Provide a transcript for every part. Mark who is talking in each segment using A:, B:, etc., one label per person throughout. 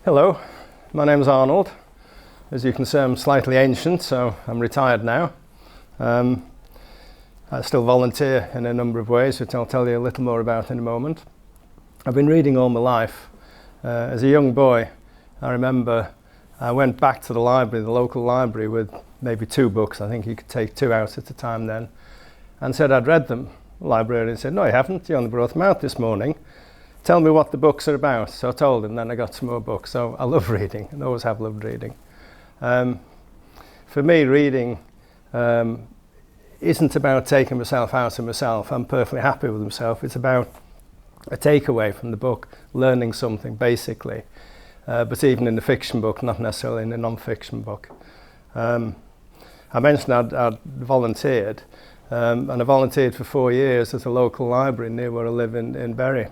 A: Hello, my name's Arnold. As you can see, I'm slightly ancient, so I'm retired now. I still volunteer in a number of ways, which I'll tell you a little more about in a moment. I've been reading all my life. As a young boy, I remember I went back to the library, the local library, with maybe 2 books. I think you could take 2 out at a time then, and said I'd read them. The librarian said, "No, you haven't. You only brought them out this morning. Tell me what the books are about." So I told him, then I got some more books. So I love reading, and always have loved reading. For me, reading isn't about taking myself out of myself. I'm perfectly happy with myself. It's about a takeaway from the book, learning something, basically. But even in the fiction book, not necessarily in the non-fiction book. I mentioned I'd volunteered, and I volunteered for 4 years at a local library near where I live in Bury.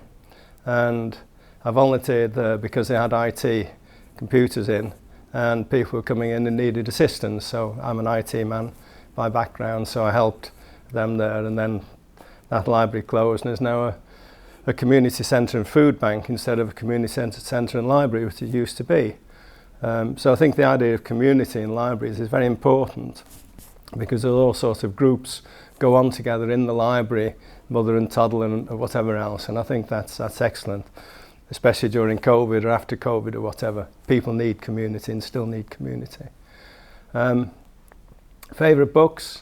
A: And I volunteered there because they had IT computers in, and people were coming in and needed assistance. So I'm an IT man by background, so I helped them there. And then that library closed, and there's now a community centre and food bank instead of a community centre and library, which it used to be. So I think the idea of community in libraries is very important, because there are all sorts of groups go on together in the library, mother and toddler and whatever else, and I think that's excellent, especially during COVID or after COVID or whatever. People need community and still need community. Favourite books?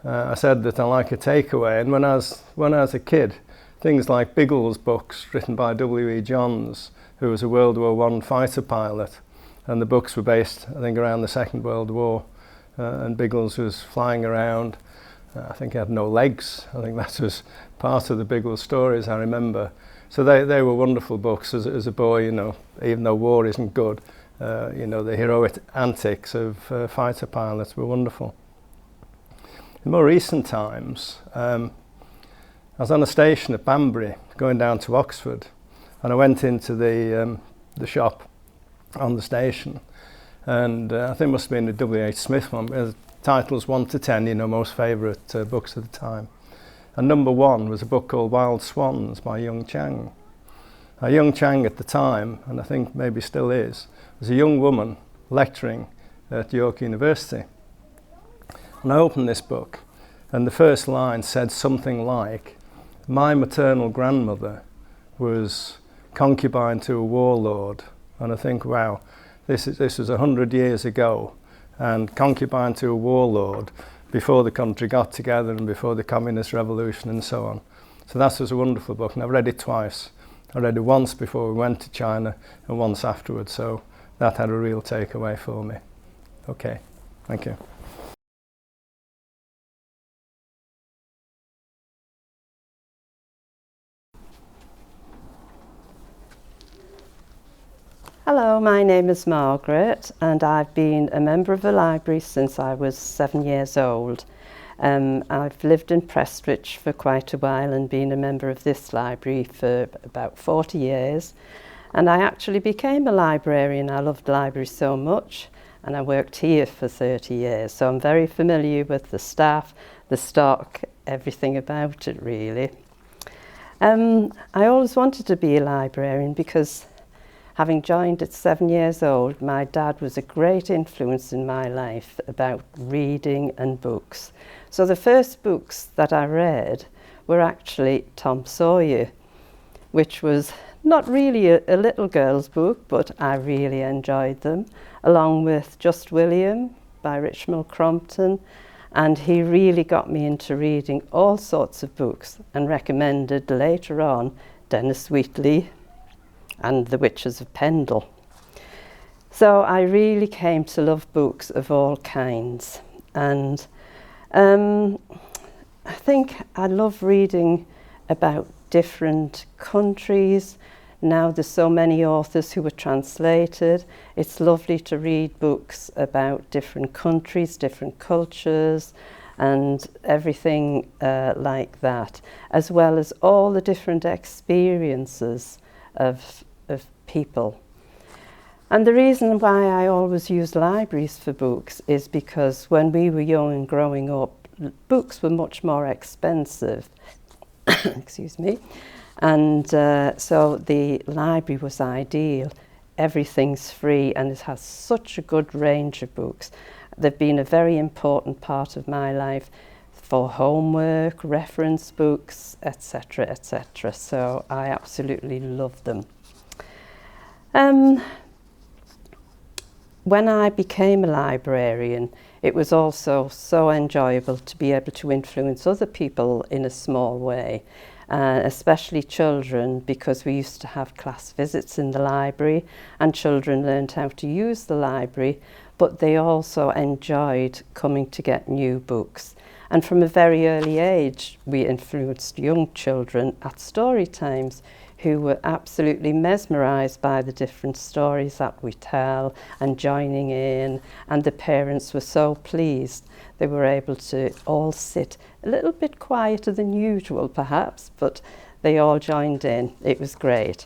A: I said that I like a takeaway, and when I was a kid, things like Biggles books written by W.E. Johns, who was a World War I fighter pilot, and the books were based, I think, around the Second World War, and Biggles was flying around. I think he had no legs. I think that was part of the Biggles stories, I remember. So they were wonderful books as a boy, you know, even though war isn't good. You know, the heroic antics of fighter pilots were wonderful. In more recent times, I was on a station at Banbury going down to Oxford, and I went into the shop on the station, and I think it must have been the W.H. Smith one. Titles 1 to 10, you know, most favourite books of the time. And number 1 was a book called Wild Swans by Young Chang. Now, Young Chang at the time, and I think maybe still is, was a young woman lecturing at York University. And I opened this book, and the first line said something like, "My maternal grandmother was concubine to a warlord." And I think, wow, this was 100 years ago, and concubine to a warlord before the country got together and before the communist revolution and so on. So that was a wonderful book, and I've read it twice. I read it once before we went to China and once afterwards, so that had a real takeaway for me. Okay, thank you.
B: Hello, my name is Margaret, and I've been a member of the library since I was 7 years old. I've lived in Prestwich for quite a while and been a member of this library for about 40 years. And I actually became a librarian. I loved libraries so much, and I worked here for 30 years. So I'm very familiar with the staff, the stock, everything about it really. I always wanted to be a librarian because, having joined at 7 years old, my dad was a great influence in my life about reading and books. So the first books that I read were actually Tom Sawyer, which was not really a little girl's book, but I really enjoyed them, along with Just William by Richmal Crompton. And he really got me into reading all sorts of books and recommended later on Dennis Wheatley and The Witches of Pendle. So I really came to love books of all kinds, and I think I love reading about different countries. Now there's so many authors who are translated. It's lovely to read books about different countries, different cultures, and everything like that, as well as all the different experiences of people. And the reason why I always use libraries for books is because when we were young and growing up, books were much more expensive. Excuse me. And so the library was ideal everything's free, and it has such a good range of books. They've been a very important part of my life for homework, reference books, etc., etc. So I absolutely love them. When I became a librarian, it was also so enjoyable to be able to influence other people in a small way, especially children, because we used to have class visits in the library and children learned how to use the library, but they also enjoyed coming to get new books. And from a very early age, we influenced young children at story times who were absolutely mesmerised by the different stories that we tell and joining in, and the parents were so pleased. They were able to all sit a little bit quieter than usual perhaps, but they all joined in. It was great.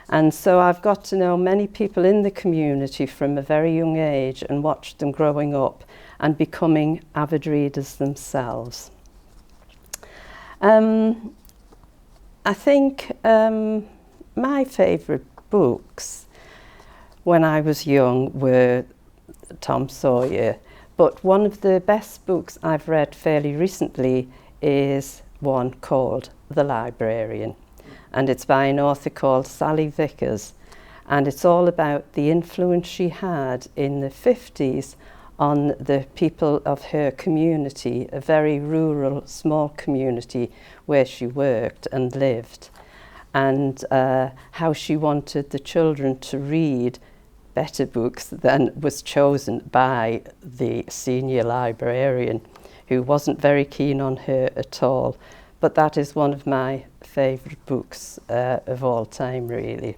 B: And so I've got to know many people in the community from a very young age and watched them growing up and becoming avid readers themselves. I think my favourite books when I was young were Tom Sawyer, but one of the best books I've read fairly recently is one called The Librarian, and it's by an author called Sally Vickers, and it's all about the influence she had in the 50s on the people of her community, a very rural, small community where she worked and lived, and how she wanted the children to read better books than was chosen by the senior librarian, who wasn't very keen on her at all. But that is one of my favourite books of all time, really.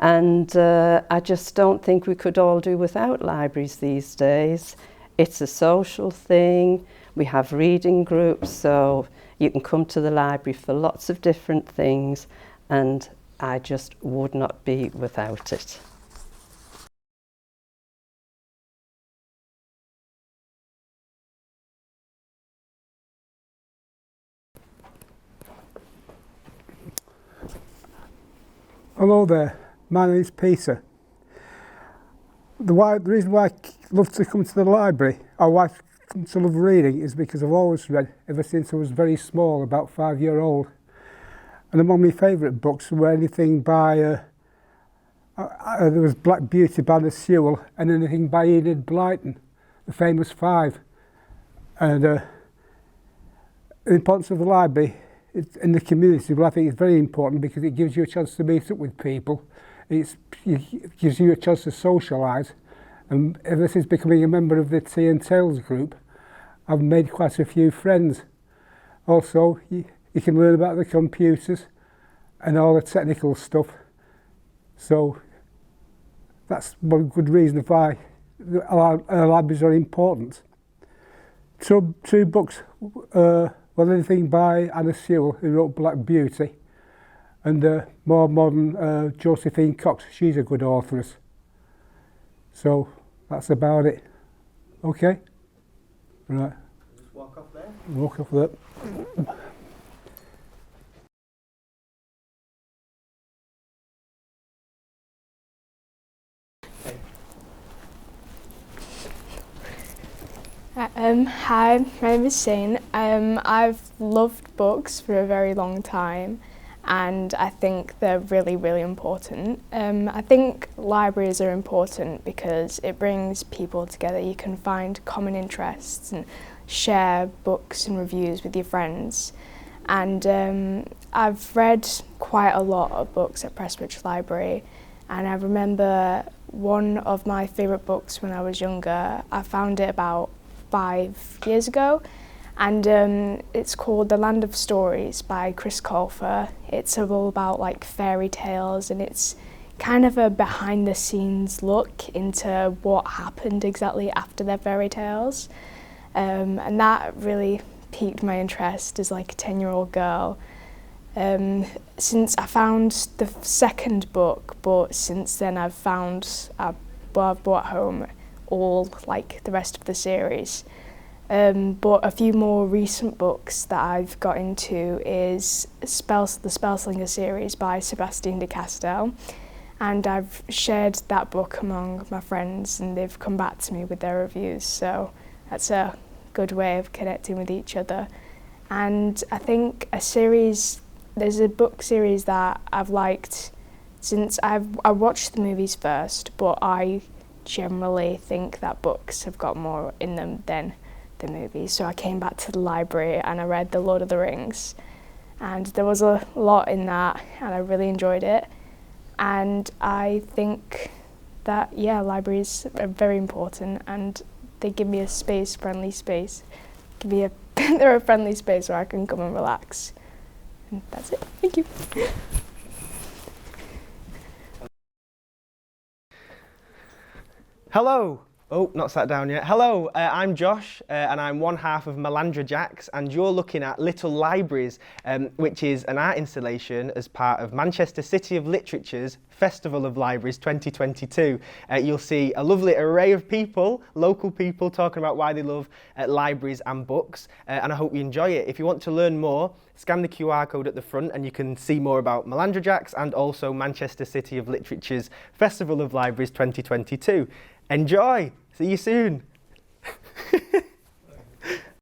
B: And I just don't think we could all do without libraries these days. It's a social thing. We have reading groups, so you can come to the library for lots of different things, and I just would not be without it.
C: Hello there, my name is Peter. The reason why I love to come to the library, or why I come to love reading, is because I've always read ever since I was very small, about 5 years old. And among my favourite books were anything by, there was Black Beauty by the Sewell, and anything by Enid Blyton, the famous five. And the importance of the library in the community, well, I think it's very important because it gives you a chance to meet up with people. It gives you a chance to socialise, and ever since becoming a member of the Tea and Tales group, I've made quite a few friends. Also, you can learn about the computers and all the technical stuff. So that's one good reason why our libraries are important. So two books, well, anything by Anna Sewell, who wrote Black Beauty, and more modern Josephine Cox. She's a good authoress. So that's about it. Okay? Right.
A: Just walk off there.
C: Walk off there.
D: Hi, my name is Shane. I've loved books for a very long time, and I think they're really, really important. I think libraries are important because it brings people together. You can find common interests and share books and reviews with your friends. And I've read quite a lot of books at Prestwich Library, and I remember one of my favourite books when I was younger. I found it about 5 years ago, and it's called The Land of Stories by Chris Colfer. It's all about like fairy tales, and it's kind of a behind the scenes look into what happened exactly after their fairy tales, and that really piqued my interest as like a 10-year-old girl. Since I found the second book, but since then I've brought home all like the rest of the series. But a few more recent books that I've got into is the Spellslinger series by Sebastian de Castell, and I've shared that book among my friends and they've come back to me with their reviews, so that's a good way of connecting with each other. And I think there's a book series that I've liked since I watched the movies first, but I generally think that books have got more in them than the movies. So I came back to the library and I read The Lord of the Rings, and there was a lot in that and I really enjoyed it. And I think that, yeah, libraries are very important and they give me a friendly space. They're a friendly space where I can come and relax. And that's it. Thank you.
E: Hello. Oh, not sat down yet. Hello, I'm Josh and I'm one half of Melandra Jacks, and you're looking at Little Libraries, which is an art installation as part of Manchester City of Literature's Festival of Libraries 2022. You'll see a lovely array of people, local people, talking about why they love libraries and books, and I hope you enjoy it. If you want to learn more, scan the QR code at the front and you can see more about Melandra Jacks and also Manchester City of Literature's Festival of Libraries 2022. Enjoy! See you soon!